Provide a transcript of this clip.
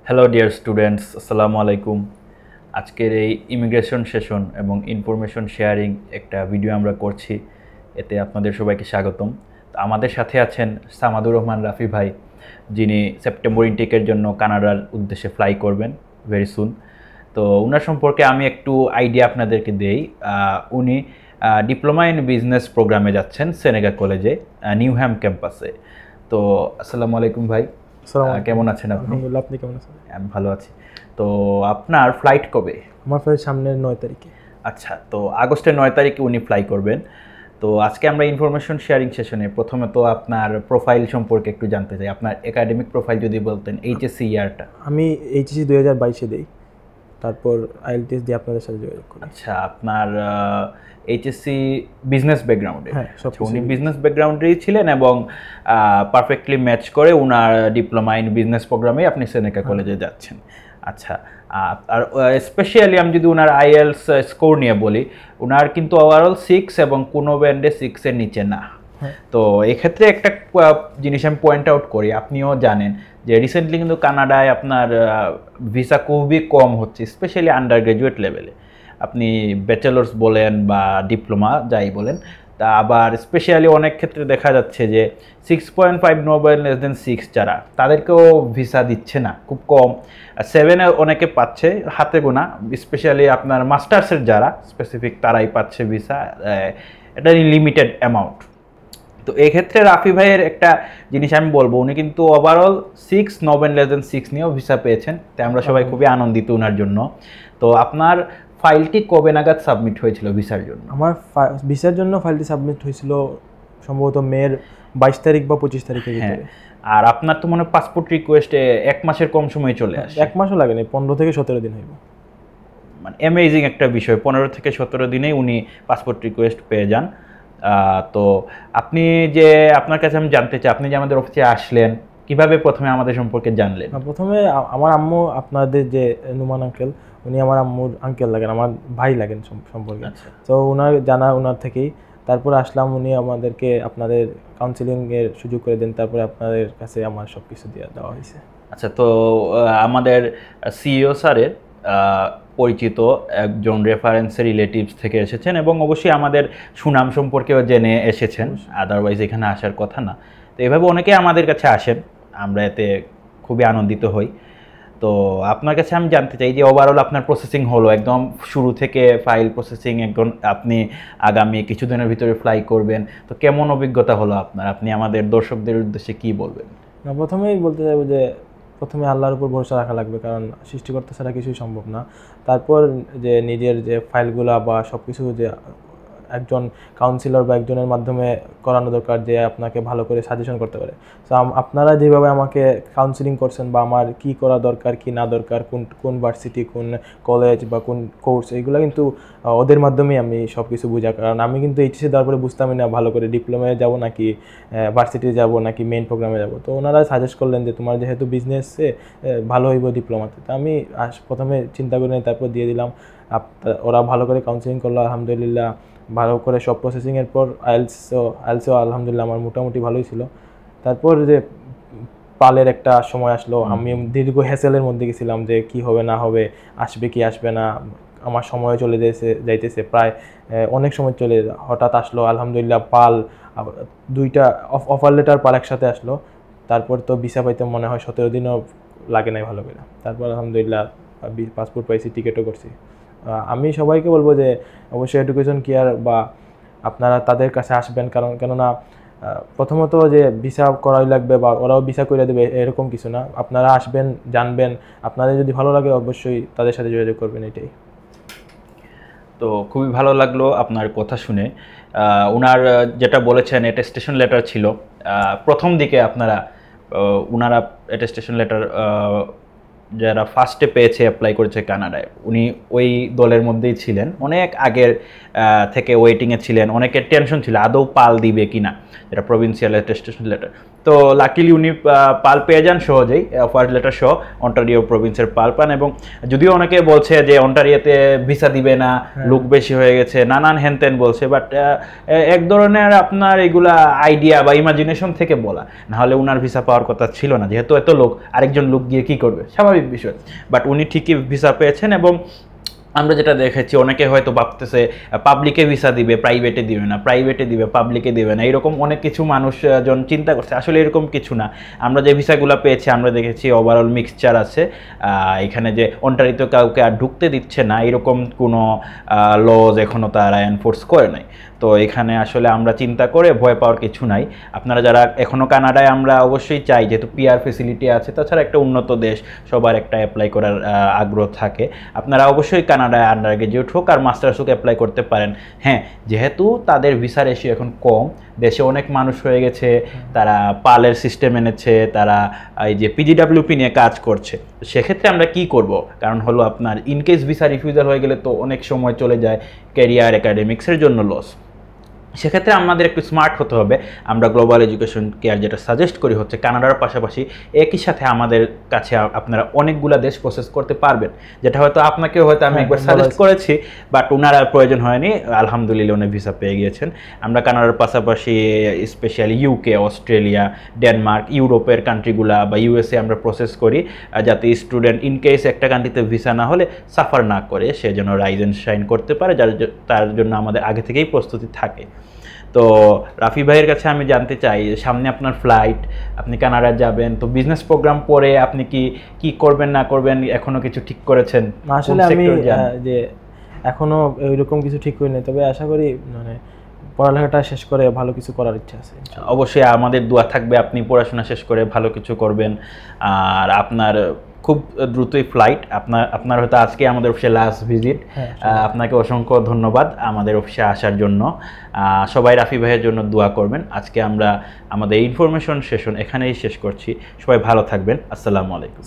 Hello dear students, আসসালামু আলাইকুম। আজকের এই ইমিগ্রেশন সেশন এবং ইনফরমেশন শেয়ারিং একটা ভিডিও আমরা করছি, এতে আপনাদের সবাইকে স্বাগতম। তো আমাদের সাথে আছেন সামাদুর রহমান রাফি ভাই, যিনি সেপ্টেম্বর ইনটেকের জন্য কানাডার উদ্দেশ্যে ফ্লাই করবেন ভেরি সুন। তো ওনার সম্পর্কে আমি একটু আইডিয়া আপনাদেরকে দেই। উনি ডিপ্লোমা ইন বিজনেস প্রোগ্রামে যাচ্ছেন সেনেগা কলেজে, নিউহ্যাম ক্যাম্পাসে। তো আসসালামু আলাইকুম ভাই, কেমন আছেন আপনি? আলহামদুলিল্লাহ, আপনি কেমন আছেন? আমি ভালো আছি। তো আপনার ফ্লাইট কবে? আমার ফ্লাইট সামনের 9 তারিখে। আচ্ছা, তো আগস্টের 9 তারিখে উনি ফ্লাই করবেন। তো আজকে আমরা ইনফরমেশন শেয়ারিং সেশনে প্রথমে তো আপনার প্রোফাইল সম্পর্কে একটু জানতে চাই। আপনার একাডেমিক প্রোফাইল যদি বলতেন, এইচএসসি ইয়ারটা। আমি এইচএসসি 2022-এ দিই, তারপর আইএলটিএস দিয়ে আপনাদের সাথে যোগাযোগ করি। আচ্ছা, আপনার এইচএসসি বিজনেস ব্যাকগ্রাউন্ডে। হ্যাঁ, সব উনি বিজনেস ব্যাকগ্রাউন্ডেই ছিলেন এবং পারফেক্টলি ম্যাচ করে উনার ডিপ্লোমা ইন বিজনেস প্রোগ্রামে আপনি সেনেকা কলেজে যাচ্ছেন। আচ্ছা, আর স্পেশালি আমি যদি ওনার আইএলস স্কোর নিয়ে বলি, ওনার কিন্তু ওভারঅল 6 এবং কোনো ব্যান্ডে 6-এর নিচে না। তো এক্ষেত্রে একটা জিনিস আমি পয়েন্ট আউট করি, আপনিও জানেন যে রিসেন্টলি কিন্তু কানাডায় আপনার ভিসা খুবই কম হচ্ছে, স্পেশালি আন্ডার গ্রাজুয়েট লেভেলে। আপনি ব্যাচেলার্স বলেন বা ডিপ্লোমা যাই বলেন, তা আবার স্পেশালি অনেক ক্ষেত্রে দেখা যাচ্ছে যে 6.5 নো বাই লেস দেন 6 যারা, তাদেরকেও ভিসা দিচ্ছে না, খুব কম। 7-এ অনেকে পাচ্ছে, হাতে গোনা। স্পেশালি আপনার মাস্টার্সের যারা স্পেসিফিক, তারাই পাচ্ছে ভিসা, এটা লিমিটেড অ্যামাউন্ট। তো এক্ষেত্রে রাফি ভাইয়ের একটা জিনিস আমি বলবো, উনি কিন্তু overall 6 no by less then 6 নিয়েও ভিসা পেয়েছেন, তাই আমরা সবাই খুবই আনন্দিত ওনার জন্য। তো আপনার ফাইলটি কবে নাগাদ সাবমিট হয়েছিল ভিসার জন্য? আমার ভিসার জন্য ফাইলটি সাবমিট হয়েছিল সম্ভবত মের 22 তারিখ বা 25 তারিখের ভিতরে। আর আপনার তো মনে হয় পাসপোর্ট রিকোয়েস্টে 1 মাসের কম সময়ে চলে আসে। 1 মাসও লাগেনি, 15 থেকে 17 দিন হইব। মানে অ্যামেজিং একটা বিষয়, 15 থেকে 17 দিনেই উনি পাসপোর্ট রিকোয়েস্ট পেয়ে যান। তো আপনি যে, আপনার কাছে আমি জানতে চাই, আপনি যে আমাদের অফিসে আসলেন, কিভাবে প্রথমে আমাদের সম্পর্কে জানলেন? প্রথমে আমার আম্মু, আপনাদের যে নুমান আঙ্কেল, উনি আমার আম্মুর আঙ্কেল লাগেন, আমার ভাই লাগেন সম্পর্কে। তো ওনার জানা ওনার থেকেই তারপর আসলাম। উনি আমাদেরকে আপনাদের কাউন্সিলিংয়ের সুযোগ করে দেন, তারপরে আপনাদের কাছে আমার সব কিছু দেওয়া হয়েছে। আচ্ছা, তো আমাদের সিইও স্যারের পরিচিত একজন রেফারেন্সের রিলেটিভস থেকে এসেছেন এবং অবশ্যই আমাদের সুনাম সম্পর্কেও জেনে এসেছেন, আদারওয়াইজ এখানে আসার কথা না। তো এভাবে অনেকে আমাদের কাছে আসেন, আমরা এতে খুবই আনন্দিত হই। তো আপনার কাছে আমি জানতে চাই যে ওভারঅল আপনার প্রসেসিং হলো একদম শুরু থেকে, ফাইল প্রসেসিং একদম, আপনি আগামী কিছুদিনের ভিতরে ফ্লাই করবেন, তো কেমন অভিজ্ঞতা হলো আপনার? আপনি আমাদের দর্শকদের উদ্দেশ্যে কি বলবেন? প্রথমেই বলতে চাইবো যে প্রথমে আল্লাহর উপর ভরসা রাখা লাগবে, কারণ সৃষ্টিকর্তা ছাড়া কিছুই সম্ভব না। তারপর যে নিজের যে ফাইলগুলা বা সব কিছু যে একজন কাউন্সিলর বা একজনের মাধ্যমে করানো দরকার, যে আপনাকে ভালো করে সাজেশন করতে পারে। তো আপনারা যেভাবে আমাকে কাউন্সিলিং করছেন বা আমার কি করা দরকার কি না দরকার, কোন ভার্সিটি, কোন কলেজ বা কোন কোর্স, এইগুলো কিন্তু ওদের মাধ্যমেই আমি সব কিছু বুঝা। কারণ আমি কিন্তু এইচএসসি দেওয়ার পরে বুঝতামই না ভালো করে ডিপ্লোমায় যাব নাকি ভার্সিটি যাব নাকি মেইন প্রোগ্রামে যাব। তো ওনারা সাজেস্ট করলেন যে তোমার যেহেতু বিজনেসে ভালো হইব ডিপ্লোমাতে। তো আমি প্রথমে চিন্তা করে তারপর দিয়ে দিলাম। ওরা ভালো করে কাউন্সিলিং করলো, আলহামদুলিল্লাহ ভালো করে সব প্রসেসিংয়ের পর আইএলসও আলহামদুলিল্লাহ আমার মোটামুটি ভালোই ছিল। তারপর যে পালের একটা সময় আসলো, আমি দীর্ঘ হ্যাসেলের মধ্যে গেছিলাম যে কি হবে না হবে, আসবে কি আসবে না, আমার সময় চলে যাইতেছে প্রায় অনেক সময় চলে, হঠাৎ আসলো আলহামদুলিল্লাহ পাল, 2টা অফার লেটার পাল একসাথে আসলো। তারপর তো ভিসা পাইতে মনে হয় 17 দিনও লাগে নাই ভালো করে। তারপর আলহামদুলিল্লাহ পাসপোর্ট পাইছি, টিকিটও করছি। আমি সবাইকে বলবো যে অবশ্যই এডুকেশন কেয়ার বা আপনারা তাদের কাছে আসবেন, কেননা প্রথমত যে ভিসা করাই লাগবে বা ওরাও ভিসা করে দেবে এরকম কিছু না। আপনারা আসবেন, জানবেন, আপনাদের যদি ভালো লাগে অবশ্যই তাদের সাথে যোগাযোগ করবেন, এটাই। তো খুবই ভালো লাগলো আপনার কথা শুনে। ওনার যেটা বলেছেন অ্যাটেস্টেশন লেটার ছিল, প্রথম দিকে ওনারা অ্যাটেস্টেশন লেটার যারা ফার্স্টে পেয়েছে, অ্যাপ্লাই করেছে কানাডায়, উনি ওই দলের মধ্যেই ছিলেন, অনেক আগের থেকে ওয়েটিংয়ে ছিলেন, অনেকের টেনশন ছিল আদৌ পাল দিবে কিনা, এটা প্রভিন্সিয়াল অ্যাটেস্টেশন লেটার। তো লাকিলি উনি পাল পেয়ে যান সহজেই, অফার লেটার সহ অন্টারিও প্রভিন্সের পাল পান। এবং যদিও অনেকে বলছে যে অন্টারিওতে ভিসা দিবে না, লোক বেশি হয়ে গেছে, নানান হ্যানত্যান বলছে, বাট এক ধরনের আপনার এগুলা আইডিয়া বা ইমাজিনেশন থেকে বলা, নাহলে উনার ভিসা পাওয়ার কথা ছিল না, যেহেতু এত লোক, আরেকজন লোক গিয়ে কি করবে, স্বাভাবিক বিষয়। বাট উনি ঠিকই ভিসা পেয়েছেন। এবং আমরা যেটা দেখেছি, অনেকে হয়তো ভাবতেছে পাবলিকে ভিসা দিবে, প্রাইভেটে দিবে না, প্রাইভেটে দিবে, পাবলিকে দিবে না, এরকম অনেক কিছু মানুষজন চিন্তা করছে। আসলে এরকম কিছু না। আমরা যে ভিসাগুলো পেয়েছি আমরা দেখেছি ওভারঅল মিক্সচার আছে। এখানে যে অন্টারিওতে কাউকে আর ঢুকতে দিচ্ছে না এরকম কোনো লজ এখনও তারা এনফোর্স করে নাই। তো এখানে আসলে আমরা চিন্তা করে ভয় পাওয়ার কিছু নাই। আপনারা যারা এখনও কানাডায়, আমরা অবশ্যই চাই, যেহেতু পিআর ফেসিলিটি আছে, তাছাড়া একটা উন্নত দেশ, সবার একটা অ্যাপ্লাই করার আগ্রহ থাকে, আপনারা অবশ্যই কানাডায় আন্ডার গ্রাজুয়েট হোক আর মাস্টার্স হোক অ্যাপ্লাই করতে পারেন। হ্যাঁ, যেহেতু তাদের ভিসা রেশিও এখন কম, দেশে অনেক মানুষ হয়ে গেছে, তারা পালের সিস্টেম এনেছে, তারা এই যে পিজিডাব্লিউপি নিয়ে কাজ করছে। সেক্ষেত্রে আমরা কি করব, কারণ হলো আপনার ইনকেস ভিসা রিফিউজাল হয়ে গেলে তো অনেক সময় চলে যায় ক্যারিয়ার, একাডেমিক্সের জন্য লস। সেক্ষেত্রে আমাদের একটু স্মার্ট হতে হবে। আমরা গ্লোবাল এডুকেশন কেয়ার যেটা সাজেস্ট করি হচ্ছে কানাডার পাশাপাশি একই সাথে আমাদের কাছে আপনারা অনেকগুলা দেশ প্রসেস করতে পারবেন, যেটা হয়তো আপনাকেও হয়তো আমি একবার সাজেস্ট করেছি, বাট ওনার আর প্রয়োজন হয়নি। আলহামদুলিল্লাহ উনি ভিসা পেয়ে গিয়েছেন। আমরা কানাডার পাশাপাশি স্পেশালি ইউকে, অস্ট্রেলিয়া, ডেনমার্ক, ইউরোপের কান্ট্রিগুলা বা ইউএসএ আমরা প্রসেস করি, যাতে স্টুডেন্ট ইনকেস একটা কান্ট্রিতে ভিসা না হলে সাফার না করে সে যেন রাইজ অ্যান্ড শাইন করতে পারে, তার জন্য আমাদের আগে থেকেই প্রস্তুতি থাকে। তো রাফি ভাইয়ের কাছে আমি জানতে চাই, সামনে আপনার ফ্লাইট, আপনি কানাডা যাবেন, তো বিজনেস প্রোগ্রাম পরে আপনি কি করবেন না করবেন এখনো কিছু ঠিক করেছেন? আসলে আমি যে এখনো ওইরকম কিছু ঠিক করিনি, তবে আশা করি মানে পড়ালেখাটা শেষ করে ভালো কিছু করার ইচ্ছা আছে। অবশ্যই আমাদের দোয়া থাকবে আপনি পড়াশোনা শেষ করে ভালো কিছু করবেন। আর আপনার খুব দ্রুতই ফ্লাইট, আপনার হয়তো আজকে আমাদের অফিসে লাস্ট ভিজিট। আপনাকে অসংখ্য ধন্যবাদ আমাদের অফিসে আসার জন্য। সবাই রাফি ভাইয়ের জন্য দোয়া করবেন। আজকে আমরা আমাদের ইনফরমেশন সেশন এখানেই শেষ করছি। সবাই ভালো থাকবেন। আসসালামু আলাইকুম।